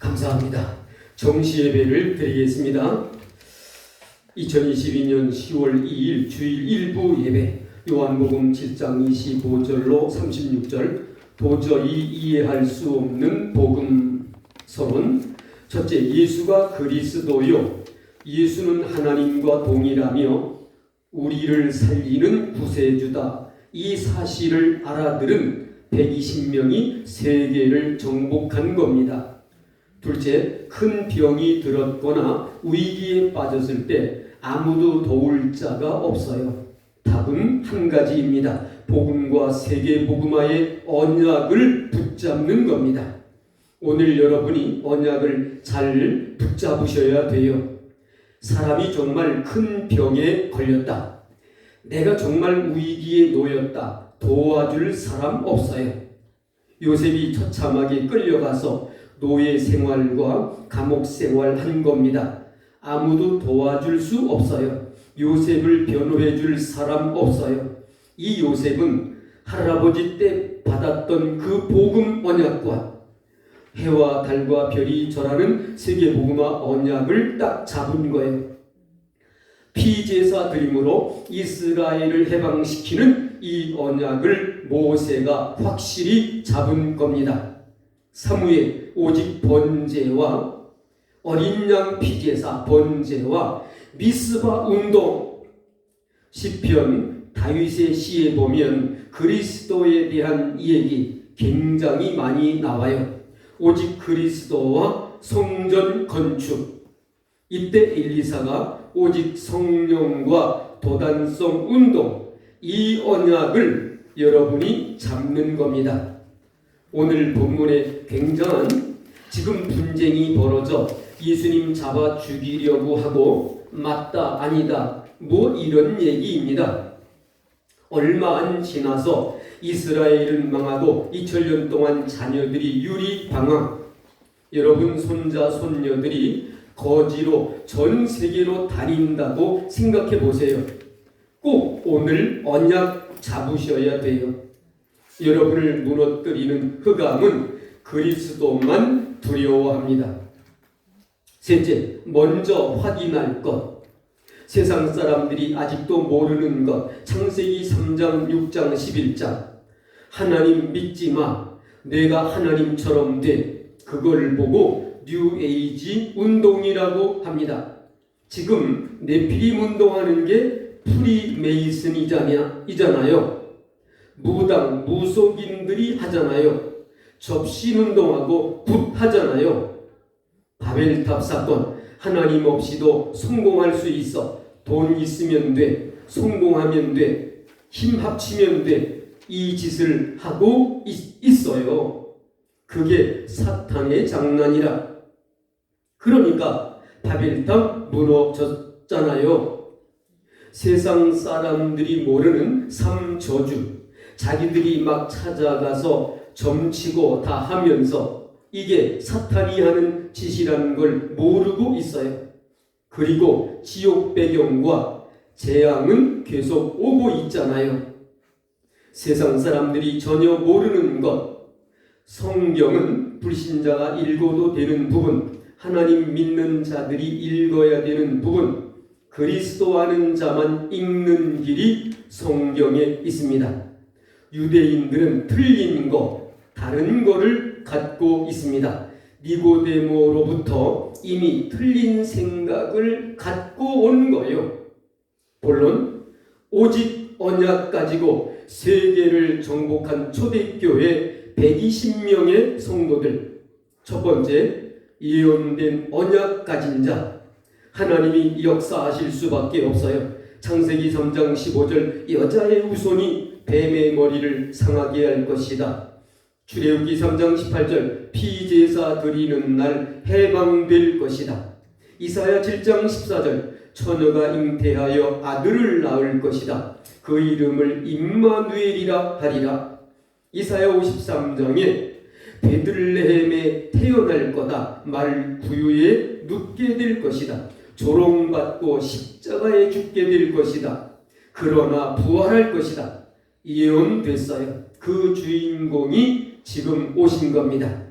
감사합니다. 정시 예배를 드리겠습니다. 2022년 10월 2일 주일 일부 예배, 요한복음 7장 25절로 36절, 도저히 이해할 수 없는 복음 서론. 첫째, 예수가 그리스도요. 예수는 하나님과 동일하며 우리를 살리는 구세주다. 이 사실을 알아들은 120명이 세계를 정복한 겁니다. 둘째, 큰 병이 들었거나 위기에 빠졌을 때 아무도 도울 자가 없어요. 답은 한 가지입니다. 복음과 세계 복음화의 언약을 붙잡는 겁니다. 오늘 여러분이 언약을 잘 붙잡으셔야 돼요. 사람이 정말 큰 병에 걸렸다. 내가 정말 위기에 놓였다. 도와줄 사람 없어요. 요셉이 처참하게 끌려가서 노예 생활과 감옥 생활 한 겁니다. 아무도 도와줄 수 없어요. 요셉을 변호해 줄 사람 없어요. 이 요셉은 할아버지 때 받았던 그 복음 언약과 해와 달과 별이 절하는 세계복음화 언약을 딱 잡은 거예요. 피제사 드림으로 이스라엘을 해방시키는 이 언약을 모세가 확실히 잡은 겁니다. 사무엘 오직 번제와 어린 양 피제사 번제와 미스바 운동, 시편 다윗의 시에 보면 그리스도에 대한 얘기 굉장히 많이 나와요. 오직 그리스도와 성전 건축. 이때 엘리사가 오직 성령과 도단성 운동, 이 언약을 여러분이 잡는 겁니다. 오늘 본문에 굉장한 지금 분쟁이 벌어져 예수님 잡아 죽이려고 하고 맞다 아니다 뭐 이런 얘기입니다. 얼마 안 지나서 이스라엘은 망하고 2000년 동안 자녀들이 유리방황, 여러분 손자 손녀들이 거지로 전 세계로 다닌다고 생각해 보세요. 꼭 오늘 언약 잡으셔야 돼요. 여러분을 무너뜨리는 흑암은 그리스도만 두려워합니다. 셋째, 먼저 확인할 것. 세상 사람들이 아직도 모르는 것. 창세기 3장, 6장, 11장. 하나님 믿지 마. 내가 하나님처럼 돼. 그걸 보고 뉴에이지 운동이라고 합니다. 지금 네피림 운동하는 게 프리메이슨이잖아요. 무당, 무속인들이 하잖아요. 접신운동하고 굿하잖아요. 바벨탑 사건, 하나님 없이도 성공할 수 있어. 돈 있으면 돼. 성공하면 돼. 힘 합치면 돼. 이 짓을 하고 있어요. 그게 사탄의 장난이라. 그러니까 바벨탑 무너졌잖아요. 세상 사람들이 모르는 삼저주, 자기들이 막 찾아가서 점치고 다 하면서 이게 사탄이 하는 짓이라는 걸 모르고 있어요. 그리고 지옥 배경과 재앙은 계속 오고 있잖아요. 세상 사람들이 전혀 모르는 것. 성경은 불신자가 읽어도 되는 부분, 하나님 믿는 자들이 읽어야 되는 부분, 그리스도 아는 자만 읽는 길이 성경에 있습니다. 유대인들은 틀린 거, 다른 거를 갖고 있습니다. 니고데모로부터 이미 틀린 생각을 갖고 온 거예요. 본론, 오직 언약 가지고 세계를 정복한 초대교회 120명의 성도들. 첫 번째, 예언된 언약 가진 자. 하나님이 역사하실 수밖에 없어요. 창세기 3장 15절, 여자의 후손이 뱀의 머리를 상하게 할 것이다. 출애굽기 3장 18절, 피제사 드리는 날 해방될 것이다. 이사야 7장 14절, 처녀가 잉태하여 아들을 낳을 것이다. 그 이름을 임마누엘이라 하리라. 이사야 53장에 베들레헴에 태어날 거다. 말 구유에 눕게 될 것이다. 조롱받고 십자가에 죽게 될 것이다. 그러나 부활할 것이다. 예언됐어요. 그 주인공이 지금 오신 겁니다.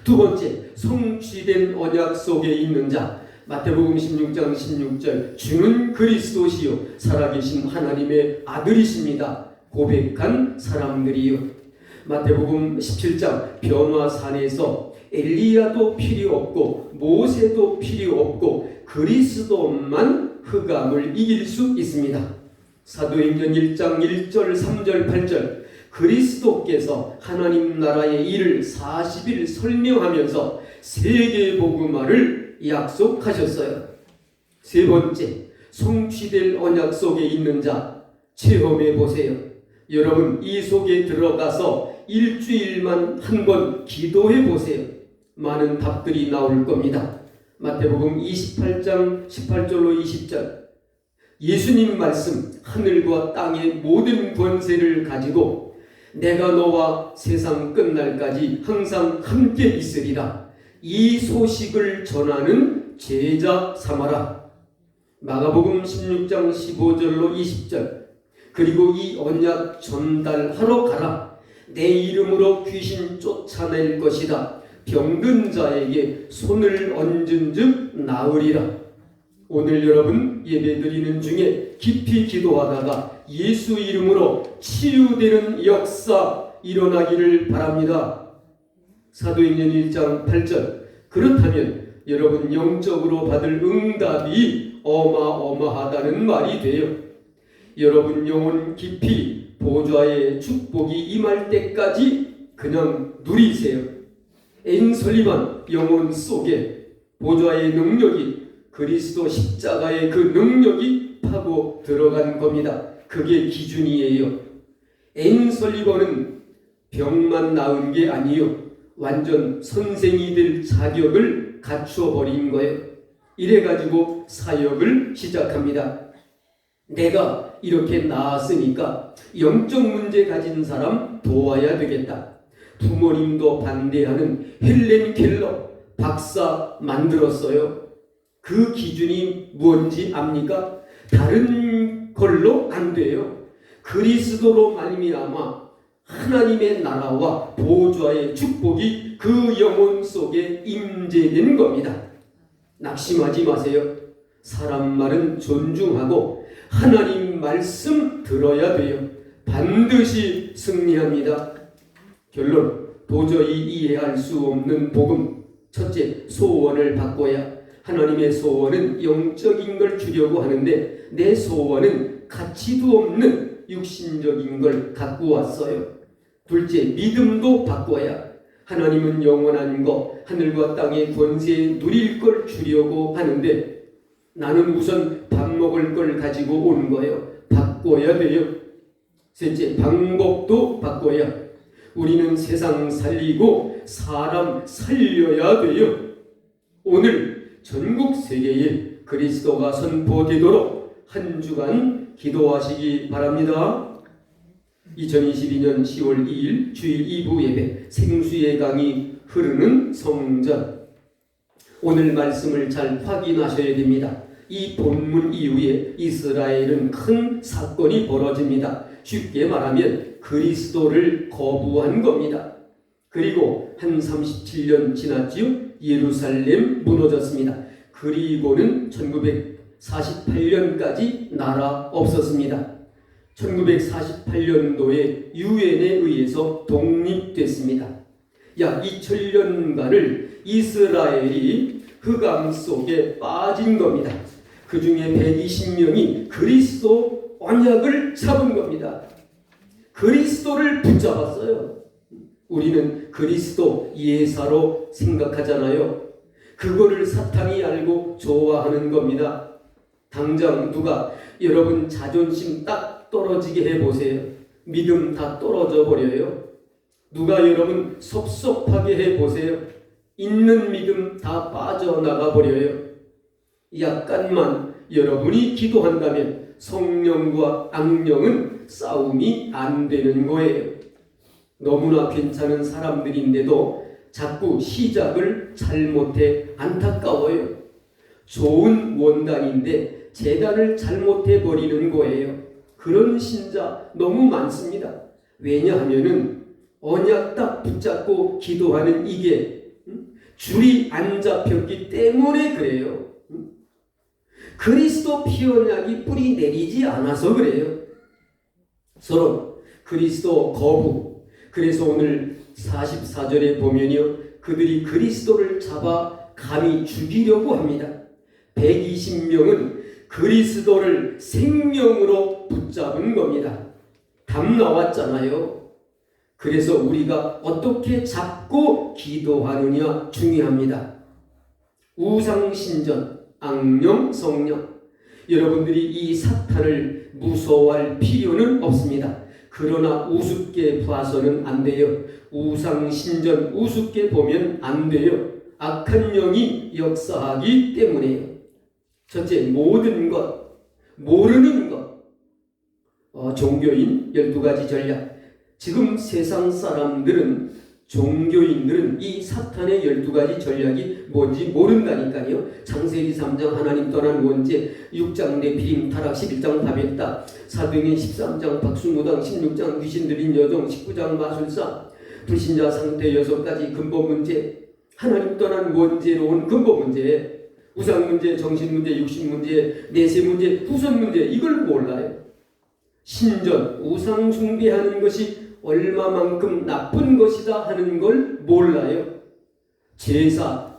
두 번째, 성취된 언약 속에 있는 자. 마태복음 16장 16절, 주는 그리스도시요 살아계신 하나님의 아들이십니다. 고백한 사람들이요. 마태복음 17장, 변화산에서 엘리야도 필요 없고 모세도 필요 없고 그리스도만 흑암을 이길 수 있습니다. 사도행전 1장 1절 3절 8절, 그리스도께서 하나님 나라의 일을 40일 설명하면서 세계 복음화를 약속하셨어요. 세 번째, 성취될 언약 속에 있는 자 체험해 보세요. 여러분, 이 속에 들어가서 일주일만 한 번 기도해 보세요. 많은 답들이 나올 겁니다. 마태복음 28장 18절로 20절, 예수님 말씀, 하늘과 땅의 모든 권세를 가지고 내가 너와 세상 끝날까지 항상 함께 있으리라. 이 소식을 전하는 제자 삼아라. 마가복음 16장 15절로 20절, 그리고 이 언약 전달하러 가라. 내 이름으로 귀신 쫓아낼 것이다. 병든 자에게 손을 얹은 즉 나으리라. 오늘 여러분 예배드리는 중에 깊이 기도하다가 예수 이름으로 치유되는 역사 일어나기를 바랍니다. 사도행전 1장 8절, 그렇다면 여러분 영적으로 받을 응답이 어마어마하다는 말이 돼요. 여러분 영혼 깊이 보좌의 축복이 임할 때까지 그냥 누리세요. 앤 설리반 영혼 속에 보좌의 능력이, 그리스도 십자가의 그 능력이 파고 들어간 겁니다. 그게 기준이에요. 앤 설리반은 병만 나은 게 아니요, 완전 선생이 될 자격을 갖춰버린 거예요. 이래가지고 사역을 시작합니다. 내가 이렇게 나았으니까 영적 문제 가진 사람 도와야 되겠다. 부모님도 반대하는 헬렌 켈러 박사 만들었어요. 그 기준이 뭔지 압니까? 다른 걸로 안 돼요. 그리스도로 말미암아 하나님의 나라와 보좌의 축복이 그 영혼 속에 임재된 겁니다. 낙심하지 마세요. 사람 말은 존중하고 하나님 말씀 들어야 돼요. 반드시 승리합니다. 결론, 도저히 이해할 수 없는 복음. 첫째, 소원을 바꿔야. 하나님의 소원은 영적인 걸 주려고 하는데 내 소원은 가치도 없는 육신적인 걸 갖고 왔어요. 둘째, 믿음도 바꿔야. 하나님은 영원한 거, 하늘과 땅의 권세에 누릴 걸 주려고 하는데 나는 우선 밥 먹을 걸 가지고 온 거예요. 바꿔야 돼요. 셋째, 방법도 바꿔야. 우리는 세상 살리고 사람 살려야 돼요. 오늘 전국 세계에 그리스도가 선포되도록 한 주간 기도하시기 바랍니다. 2022년 10월 2일 주일 2부 예배, 생수의 강이 흐르는 성전. 오늘 말씀을 잘 확인하셔야 됩니다. 이 본문 이후에 이스라엘은 큰 사건이 벌어집니다. 쉽게 말하면 그리스도를 거부한 겁니다. 그리고 한 37년 지났지요. 예루살렘 무너졌습니다. 그리고는 1948년까지 나라 없었습니다. 1948년도에 유엔에 의해서 독립됐습니다. 약 2000년간을 이스라엘이 흑암 속에 빠진 겁니다. 그 중에 120년이 그리스도 언약을 잡은 겁니다. 그리스도를 붙잡았어요. 우리는 그리스도 예사로 생각하잖아요. 그거를 사탄이 알고 좋아하는 겁니다. 당장 누가 여러분 자존심 딱 떨어지게 해보세요. 믿음 다 떨어져 버려요. 누가 여러분 섭섭하게 해보세요. 있는 믿음 다 빠져나가 버려요. 약간만 여러분이 기도한다면 성령과 악령은 싸움이 안 되는 거예요. 너무나 괜찮은 사람들인데도 자꾸 시작을 잘못해 안타까워요. 좋은 원단인데 재단을 잘못해 버리는 거예요. 그런 신자 너무 많습니다. 왜냐하면은 언약 딱 붙잡고 기도하는 이게 줄이 안 잡혔기 때문에 그래요. 그리스도 피 언약이 뿌리 내리지 않아서 그래요. 서로 그리스도 거부. 그래서 오늘 44절에 보면요, 그들이 그리스도를 잡아 감히 죽이려고 합니다. 120명은 그리스도를 생명으로 붙잡은 겁니다. 답 나왔잖아요. 그래서 우리가 어떻게 잡고 기도하느냐 중요합니다. 우상신전, 악령, 성령. 여러분들이 이 사탄을 무서워할 필요는 없습니다. 그러나 우습게 봐서는 안 돼요. 우상신전 우습게 보면 안 돼요. 악한 영이 역사하기 때문에요. 첫째, 모든 것, 모르는 것. 종교인 12가지 전략. 지금 세상 사람들은, 종교인들은 이 사탄의 12가지 전략이 뭔지 모른다니까요. 창세기 3장 하나님 떠난 원죄, 6장 네피림 타락, 11장 바벨탑, 사도행전 13장 박수무당, 16장 귀신 들린 여종, 19장 마술사, 불신자 상태 6가지 근본 문제, 하나님 떠난 원죄로 온 근본 문제, 우상 문제, 정신 문제, 육신 문제, 내세 문제, 후손 문제, 이걸 몰라요. 신전, 우상 숭배하는 것이 얼마만큼 나쁜 것이다 하는 걸 몰라요. 제사,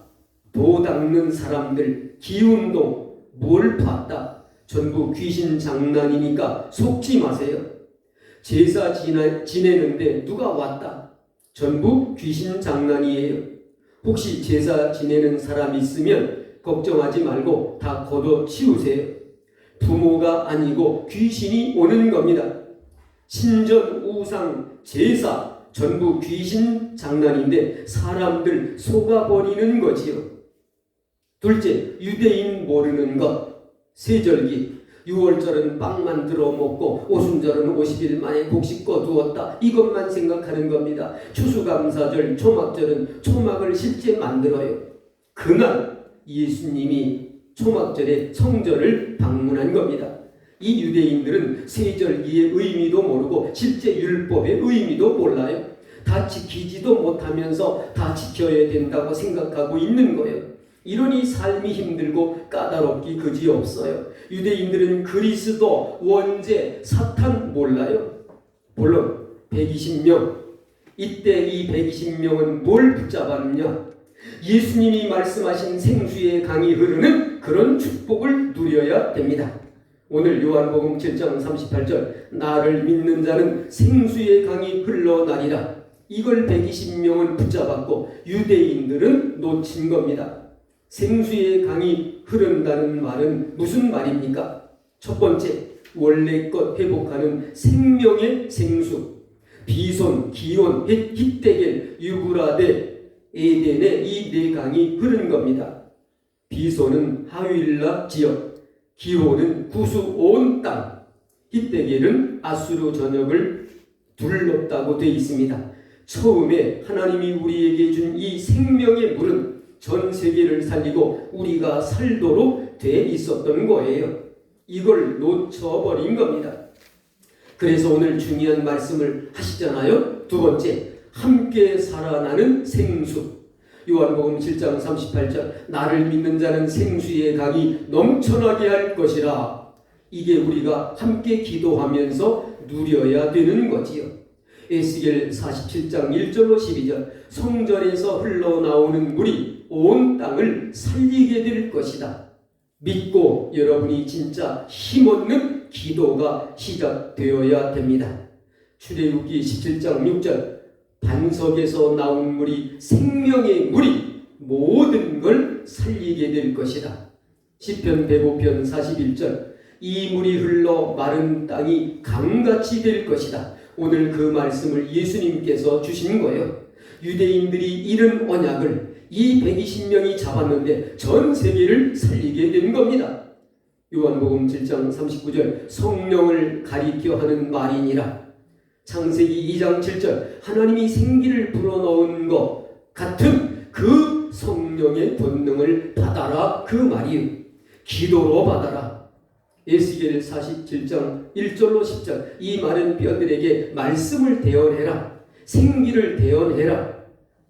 도 닦는 사람들, 기운동, 뭘 봤다. 전부 귀신 장난이니까 속지 마세요. 제사 지내는데 누가 왔다. 전부 귀신 장난이에요. 혹시 제사 지내는 사람 있으면 걱정하지 말고 다 걷어치우세요. 부모가 아니고 귀신이 오는 겁니다. 신전, 우상, 제사 전부 귀신 장난인데 사람들 속아버리는 거지요. 둘째, 유대인 모르는 것. 세절기, 6월절은 빵 만들어 먹고 오순절은 50일 만에 곡식 거두었다. 이것만 생각하는 겁니다. 추수감사절, 초막절은 초막을 실제 만들어요. 그날 예수님이 초막절에 성전을 방문한 겁니다. 이 유대인들은 세절기의 의미도 모르고 실제 율법의 의미도 몰라요. 다 지키지도 못하면서 다 지켜야 된다고 생각하고 있는 거예요. 이러니 삶이 힘들고 까다롭기 그지없어요. 유대인들은 그리스도, 원죄, 사탄 몰라요. 물론 120명. 이때 이 120명은 뭘 붙잡았느냐? 예수님이 말씀하신 생수의 강이 흐르는 그런 축복을 누려야 됩니다. 오늘 요한복음 7장 38절, 나를 믿는 자는 생수의 강이 흘러나리라. 이걸 120명은 붙잡았고 유대인들은 놓친 겁니다. 생수의 강이 흐른다는 말은 무슨 말입니까? 첫 번째, 원래 것 회복하는 생명의 생수. 비손, 기온, 힛데겔, 유브라데, 에덴에 이 네 강이 흐른 겁니다. 비손은 하윌라 지역, 기온은 구수 온 땅, 힛데겔은 아수르 전역을 둘렀다고 되어 있습니다. 처음에 하나님이 우리에게 준 이 생명의 물은 전 세계를 살리고 우리가 살도록 돼 있었던 거예요. 이걸 놓쳐버린 겁니다. 그래서 오늘 중요한 말씀을 하시잖아요. 두 번째, 함께 살아나는 생수. 요한복음 7장 38절, 나를 믿는 자는 생수의 강이 넘쳐나게 할 것이라. 이게 우리가 함께 기도하면서 누려야 되는 거지요. 에스겔 47장 1절로 12절, 성전에서 흘러나오는 물이 온 땅을 살리게 될 것이다. 믿고 여러분이 진짜 힘없는 기도가 시작되어야 됩니다. 출애굽기 17장 6절, 반석에서 나온 물이 생명의 물이 모든 걸 살리게 될 것이다. 시편 105편 41절, 이 물이 흘러 마른 땅이 강같이 될 것이다. 오늘 그 말씀을 예수님께서 주신 거예요. 유대인들이 잃은 언약을 이 120명이 잡았는데 전 세계를 살리게 된 겁니다. 요한복음 7장 39절, 성령을 가리켜 하는 말이니라. 창세기 2장 7절, 하나님이 생기를 불어넣은 것 같은 그 성령의 권능을 받아라, 그 말이에요. 기도로 받아라. 에스겔 47장 1절로 10절, 이 마른 뼈들에게 말씀을 대언해라. 생기를 대언해라.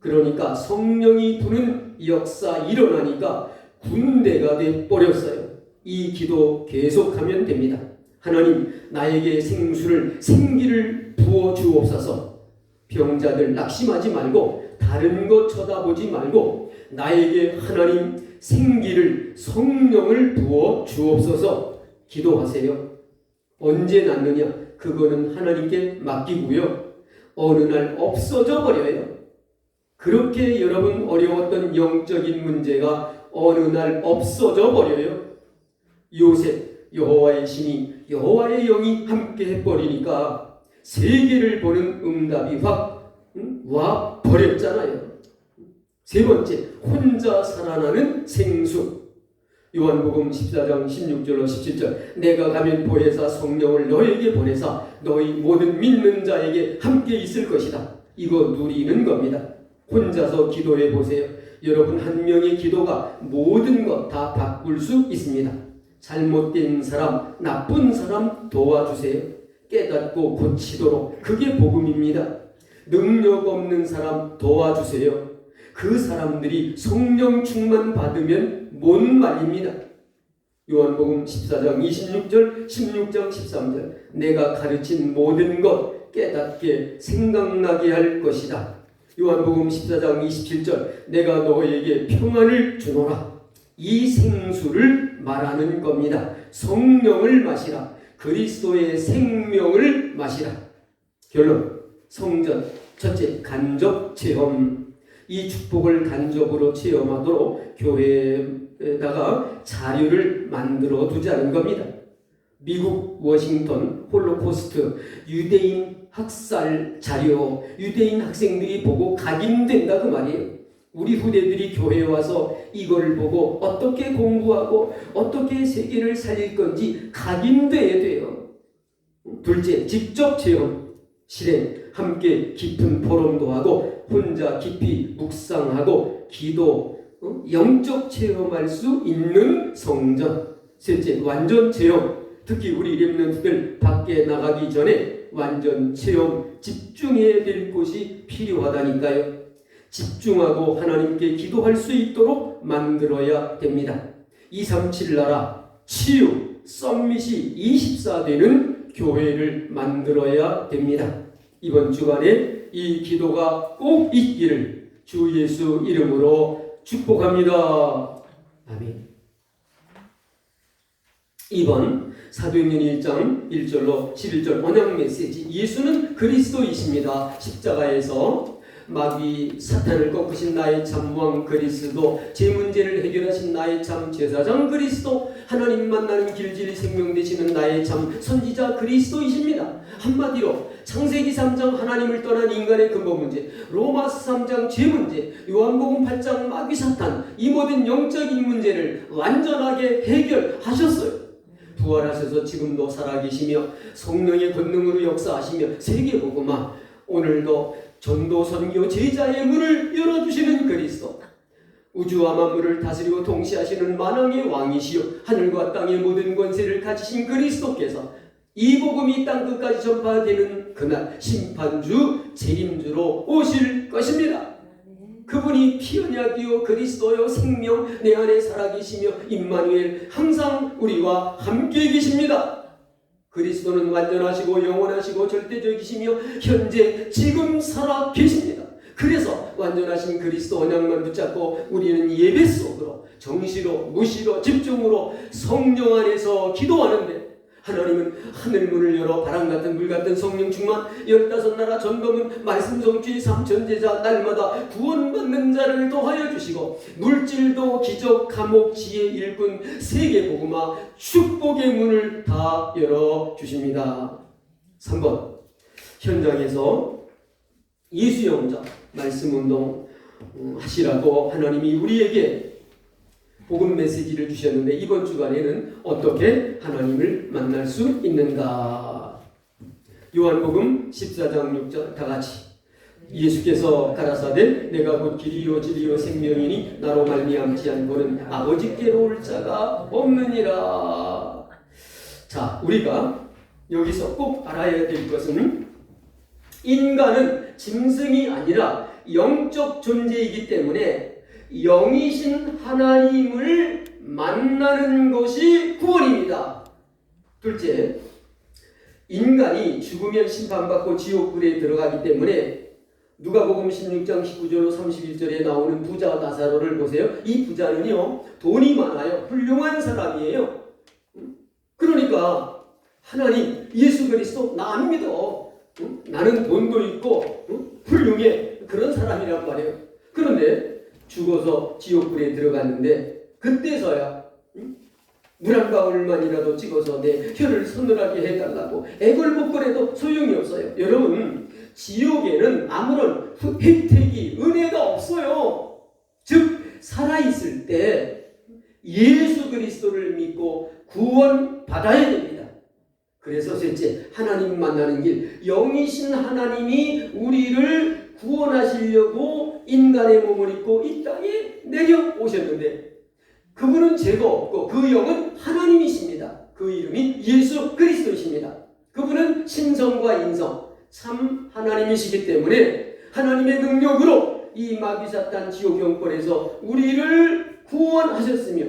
그러니까 성령이 부는 역사 일어나니까 군대가 돼 버렸어요. 이 기도 계속하면 됩니다. 하나님, 나에게 생기를 부어 주옵소서. 병자들 낙심하지 말고 다른 것 쳐다보지 말고 나에게 하나님 생기를, 성령을 부어 주옵소서 기도하세요. 언제 낫느냐? 그거는 하나님께 맡기고요. 어느 날 없어져 버려요. 그렇게 여러분 어려웠던 영적인 문제가 어느 날 없어져 버려요. 요셉, 여호와의 신이, 여호와의 영이 함께 해버리니까 세계를 보는 응답이 확 와 버렸잖아요. 세 번째, 혼자 살아나는 생수. 요한복음 14장 16절로 17절, 내가 가면 보혜사 성령을 너에게 보내사 너희 모든 믿는 자에게 함께 있을 것이다. 이거 누리는 겁니다. 혼자서 기도해 보세요. 여러분 한 명의 기도가 모든 것 다 바꿀 수 있습니다. 잘못된 사람, 나쁜 사람 도와주세요. 깨닫고 고치도록. 그게 복음입니다. 능력 없는 사람 도와주세요. 그 사람들이 성령 충만 받으면 못 말립니다. 요한복음 14장 26절, 16장 13절, 내가 가르친 모든 것 깨닫게 생각나게 할 것이다. 요한복음 14장 27절, 내가 너에게 평안을 주노라. 이 생수를 말하는 겁니다. 성령을 마시라. 그리스도의 생명을 마시라. 결론, 성전, 첫째, 간접 체험. 이 축복을 간접으로 체험하도록 교회에다가 자료를 만들어 두자는 겁니다. 미국 워싱턴 홀로코스트 유대인 학살 자료, 유대인 학생들이 보고 각인된다 그 말이에요. 우리 후대들이 교회에 와서 이걸 보고 어떻게 공부하고 어떻게 세계를 살릴 건지 각인돼야 돼요. 둘째, 직접 체험, 실행, 함께 깊은 포럼도 하고 혼자 깊이 묵상하고 기도, 영적 체험할 수 있는 성전. 셋째, 완전 체험. 특히 우리 렘넌트들 밖에 나가기 전에 완전 체험, 집중해야 될 곳이 필요하다니까요. 집중하고 하나님께 기도할 수 있도록 만들어야 됩니다. 237 나라 치유 썸밋이 24되는 교회를 만들어야 됩니다. 이번 주간에 이 기도가 꼭 있기를 주 예수 이름으로 축복합니다. 아멘. 2번 사도행전 1장 1절로 11절 언약 메시지. 예수는 그리스도이십니다. 십자가에서 마귀 사탄을 꺾으신 나의 참 왕 그리스도, 제 문제를 해결하신 나의 참 제사장 그리스도, 하나님 만나는 길질 생명 되시는 나의 참 선지자 그리스도이십니다. 한마디로 창세기 3장 하나님을 떠난 인간의 근본 문제, 로마서 3장 죄 문제, 요한복음 8장 마귀 사탄, 이 모든 영적인 문제를 완전하게 해결하셨어요. 부활하셔서 지금도 살아계시며 성령의 권능으로 역사하시며 세계복음화, 오늘도 전도 선교 제자의 문을 열어주시는 그리스도, 우주와 만물을 다스리고 통치하시는 만왕의 왕이시요 하늘과 땅의 모든 권세를 가지신 그리스도께서 이 복음이 땅 끝까지 전파되는 그날 심판주 재림주로 오실 것입니다. 그분이 피언약이요 그리스도요 생명 내 안에 살아계시며 임마누엘 항상 우리와 함께 계십니다. 그리스도는 완전하시고 영원하시고 절대적이시며 현재 지금 살아 계십니다. 그래서 완전하신 그리스도 언약만 붙잡고 우리는 예배 속으로 정시로 무시로 집중으로 성령 안에서 기도하는데, 하나님은 하늘문을 열어 바람같은 물같은 성령 충만 15나라 전도문 말씀 성취 삼천제자 날마다 구원받는 자를 도하여 주시고 물질도 기적 감옥 지혜 일꾼 세계복음화 축복의 문을 다 열어주십니다. 3번 현장에서 예수영자 말씀운동 하시라고 하나님이 우리에게 복음 메시지를 주셨는데, 이번 주간에는 어떻게 하나님을 만날 수 있는가? 요한복음 14장 6절 다같이 예수께서 가라사대 내가 곧 길이요 진리요 생명이니 나로 말미암지 않고는 아버지께로 올 자가 없느니라. 자, 우리가 여기서 꼭 알아야 될 것은 인간은 짐승이 아니라 영적 존재이기 때문에 영이신 하나님을 만나는 것이 구원입니다. 둘째, 인간이 죽으면 심판받고 지옥불에 들어가기 때문에 누가복음 16장 19절 31절에 나오는 부자 나사로를 보세요. 이 부자는요, 돈이 많아요. 훌륭한 사람이에요. 그러니까 하나님, 예수 그리스도 나 안 믿어. 나는 돈도 있고 훌륭해. 그런 사람이란 말이에요. 그런데 죽어서 지옥불에 들어갔는데 그때서야 물 한 방울만이라도 찍어서 내 혀를 서늘하게 해달라고 애걸복걸해도 소용이 없어요. 여러분, 지옥에는 아무런 혜택이, 은혜가 없어요. 즉 살아있을 때 예수 그리스도를 믿고 구원 받아야 됩니다. 그래서 셋째, 하나님 만나는 길, 영이신 하나님이 우리를 구원하시려고 인간의 몸을 입고 이 땅에 내려오셨는데 그분은 죄가 없고 그 영은 하나님이십니다. 그 이름이 예수 그리스도이십니다. 그분은 신성과 인성, 참 하나님이시기 때문에 하나님의 능력으로 이 마귀사탄 지옥 형벌에서 우리를 구원하셨으며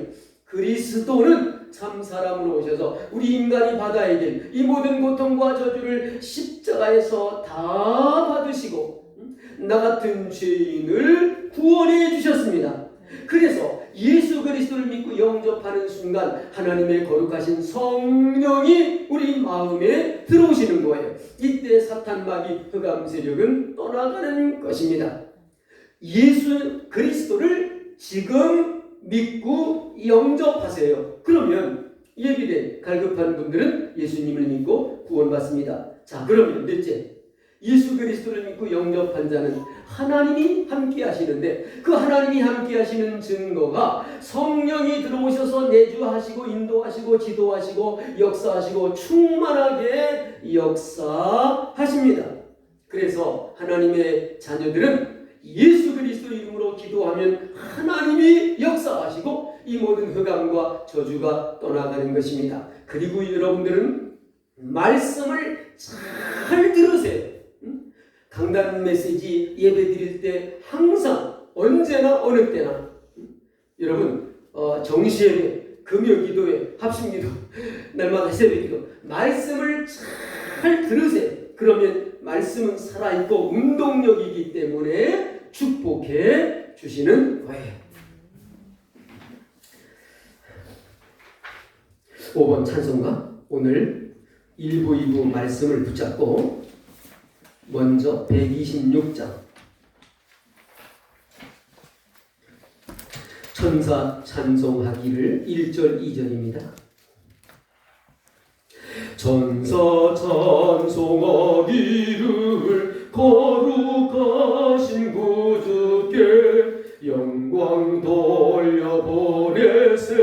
그리스도는 참 사람으로 오셔서 우리 인간이 받아야 될 이 모든 고통과 저주를 십자가에서 다 받으시고 나 같은 죄인을 구원해 주셨습니다. 그래서 예수 그리스도를 믿고 영접하는 순간 하나님의 거룩하신 성령이 우리 마음에 들어오시는 거예요. 이때 사탄 마귀 흑암 세력은 떠나가는 것입니다. 예수 그리스도를 지금 믿고 영접하세요. 그러면 예비된 갈급한 분들은 예수님을 믿고 구원받습니다. 자, 그러면 넷째, 예수 그리스도를 믿고 영접한 자는 하나님이 함께 하시는데 그 하나님이 함께 하시는 증거가 성령이 들어오셔서 내주하시고 인도하시고 지도하시고 역사하시고 충만하게 역사하십니다. 그래서 하나님의 자녀들은 예수 그리스도 이름으로 기도하면 하나님이 역사하시고 이 모든 흑암과 저주가 떠나가는 것입니다. 그리고 여러분들은 말씀을 잘 들으세요. 강단 메시지 예배 드릴 때 항상 언제나 어느 때나 여러분 정시예배, 금요기도회, 합심기도, 날마다 새벽기도 말씀을 잘 들으세요. 그러면 말씀은 살아있고 운동력이기 때문에 축복해 주시는 거예요. 5번 찬송가, 오늘 1부 2부 말씀을 붙잡고 먼저 126장 천사 찬송하기를 1절 2절입니다. 천사 찬송하기를 거룩하신 구주께 영광 돌려보내세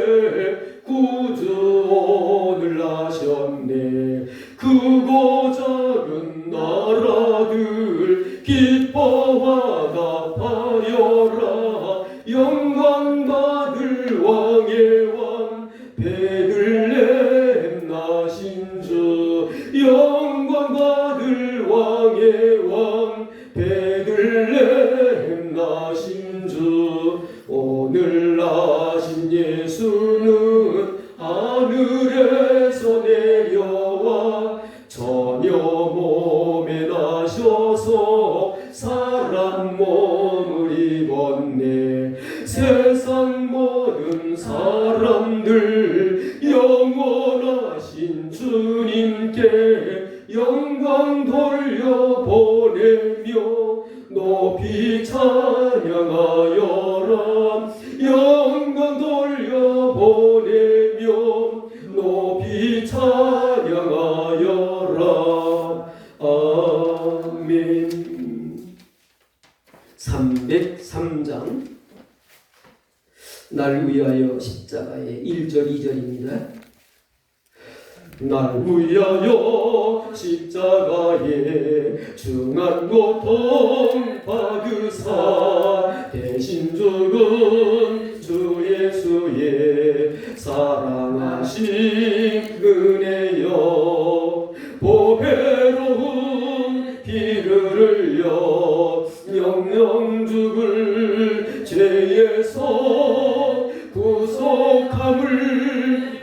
구주 오늘 나셨네. 크고 작은 나라들 기뻐하다 파여라. 영광 받을 왕의 왕 베들레헴 나신 주. 영광 받을 왕의 왕 베들레헴 나신 주. 오늘 나신 예수는 하늘에서 내려와 처녀 몸에 나셔서 사람 몸을 입었네. 세상 모든 사람들 영원하신 주님께 영광 돌려보내며 높이 찬양하여라. 영광 돌려보내며 높이 찬양하여라. 아멘. 303장 날 위하여 십자가의 1절 2절입니다. 날 위하여 십자가에 중한 고통 받으사 대신 죽은 주 예수의 사랑하신 은혜여 보배로운 피를 흘려 영영 죄에서 구속함을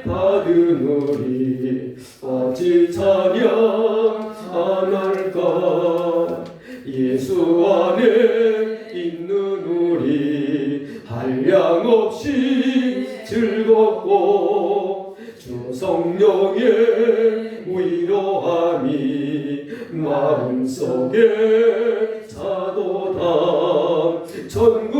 받으노니 어찌 찬양 안 할까. 예수 안에 있는 우리 한량없이 즐겁고 주 성령의 위로함이 마음속에 차도다. 천국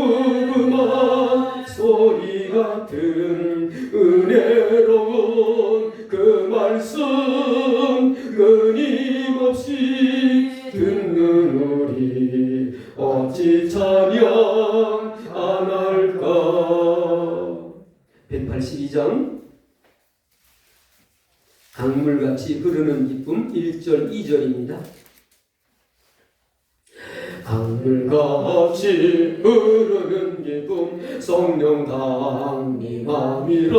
음악 소리 같은 은혜로운 그 말씀 끊임없이 듣는 우리 어찌 찬양 안 할까. 182장 강물같이 흐르는 기쁨 1절 2절입니다. 강물같이 흐르는 기쁨 성령 강림함이라.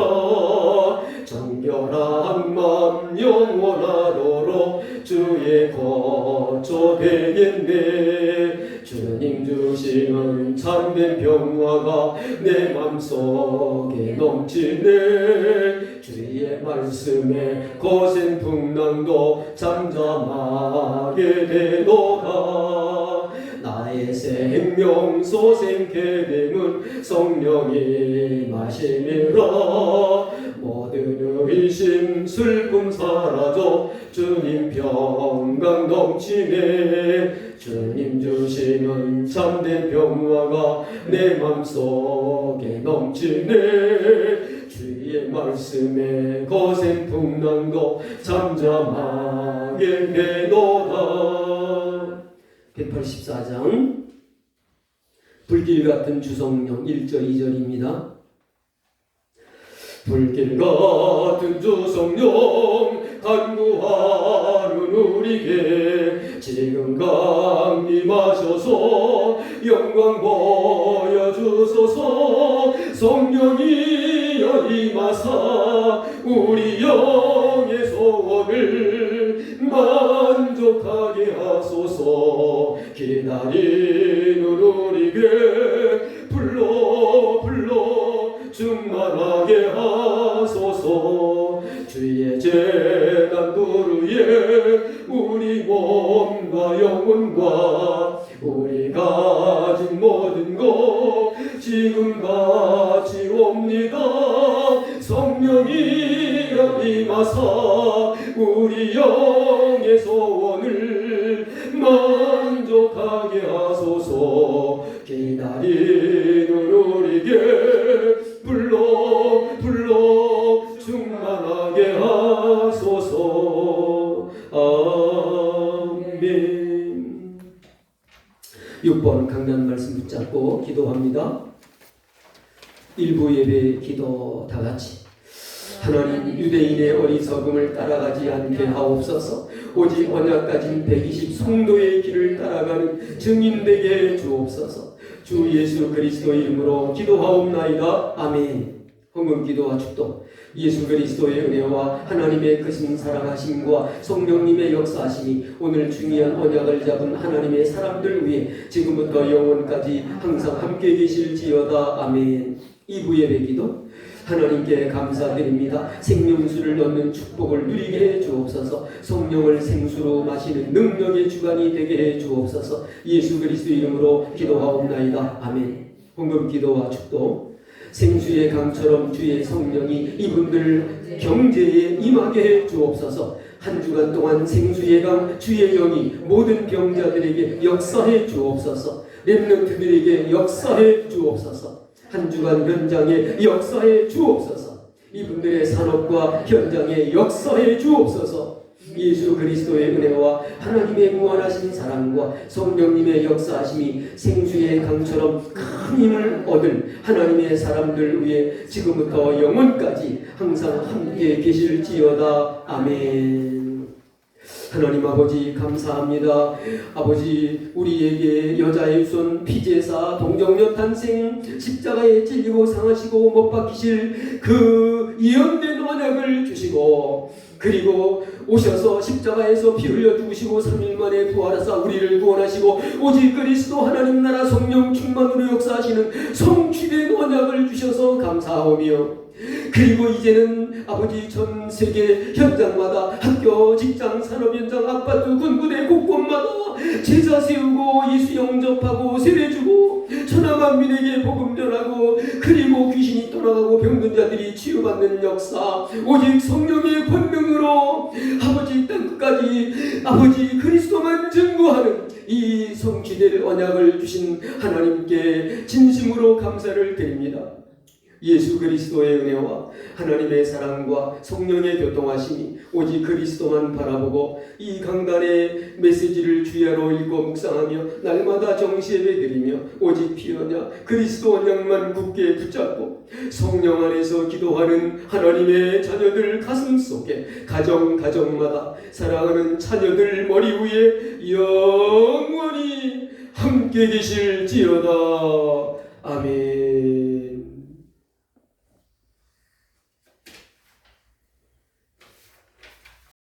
정결한 맘 영원하도록 주의 거처 되겠네. 주님 주시는 참된 평화가 내 맘속에 넘치네. 주의 말씀에 거센 풍랑도 잠잠하게 되도다. 나의 생명 소생케 됨은 성령이 마심이라. 모든 의심 슬픔 사라져 주님 평강 넘치네. 주님 주시는 참된 평화가 내 맘속에 넘치네. 주의 말씀에 거센 풍랑도 잠잠하게 되도다. 184장 불길 같은 주성령 1절 2절입니다. 불길 같은 주성령 간구하는 우리에게 지금 강림하셔서 영광 보여주소서. 성령이여 임하사 우리 영의 소원을 만족하게 하소서. 기다리는 우리에게 불러 충만하게 하소서. 주의 제단 도루에 우리 몸과 영혼과 우리 가진 모든 것 지금같이 옵니다. 성령이 임하사 우리 영의 소원을 만족하게 하소서. 기다리는 우리에게 불러 충만하게 하소서. 아멘. 6번 강단 말씀 붙잡고 기도합니다. 일부 예배 기도 다같이. 하나님, 유대인의 어리석음을 따라가지 않게 하옵소서. 오직 언약 가진 120 성도의 길을 따라가는 증인 되게 주옵소서. 주 예수 그리스도 이름으로 기도하옵나이다. 아멘. 헌금 기도와 축도. 예수 그리스도의 은혜와 하나님의 크신 사랑하심과 성령님의 역사하심이 오늘 중요한 언약을 잡은 하나님의 사람들 위해 지금부터 영원까지 항상 함께 계실지어다. 아멘. 2부 예배 기도. 하나님께 감사드립니다. 생명수를 얻는 축복을 누리게 해 주옵소서. 성령을 생수로 마시는 능력의 주관이 되게 해 주옵소서. 예수 그리스도 이름으로 기도하옵나이다. 아멘. 헌금 기도와 축도. 생수의 강처럼 주의 성령이 이분들 경제에 임하게 해 주옵소서. 한 주간 동안 생수의 강 주의 영이 모든 병자들에게 역사해 주옵소서. 렘넌트들에게 역사해 주옵소서. 한 주간 현장에 역사해 주옵소서. 이분들의 산업과 현장에 역사해 주옵소서. 예수 그리스도의 은혜와 하나님의 무한하신 사랑과 성령님의 역사하심이 생수의 강처럼 큰 힘을 얻을 하나님의 사람들 위해 지금부터 영원까지 항상 함께 계실지어다. 아멘. 하나님 아버지 감사합니다. 아버지, 우리에게 여자의 손 피제사 동정녀 탄생 십자가에 찔리고 상하시고 못 박히실 그 예언된 언약을 주시고 그리고 오셔서 십자가에서 피 흘려 죽으시고 3일 만에 부활하사 우리를 구원하시고 오직 그리스도 하나님 나라 성령 충만으로 역사하시는 성취된 언약을 주셔서 감사하오며, 그리고 이제는 아버지 전 세계 현장마다 학교, 직장, 산업 현장, 아파트, 군부대 곳곳마다 제자 세우고 예수 영접하고 세례 주고 천하만민에게 복음 전하고, 그리고 귀신이 떠나가고 병든 자들이 치유받는 역사, 오직 성령의 권능으로 아버지 땅끝까지 아버지 그리스도만 증거하는 이 성취될 언약을 주신 하나님께 진심으로 감사를 드립니다. 예수 그리스도의 은혜와 하나님의 사랑과 성령의 교통하심이 오직 그리스도만 바라보고 이 강단의 메시지를 주야로 읽고 묵상하며 날마다 정시예배 드리며 오직 피 언약 그리스도 언약만 굳게 붙잡고 성령 안에서 기도하는 하나님의 자녀들 가슴 속에 가정마다 사랑하는 자녀들 머리 위에 영원히 함께 계실지어다.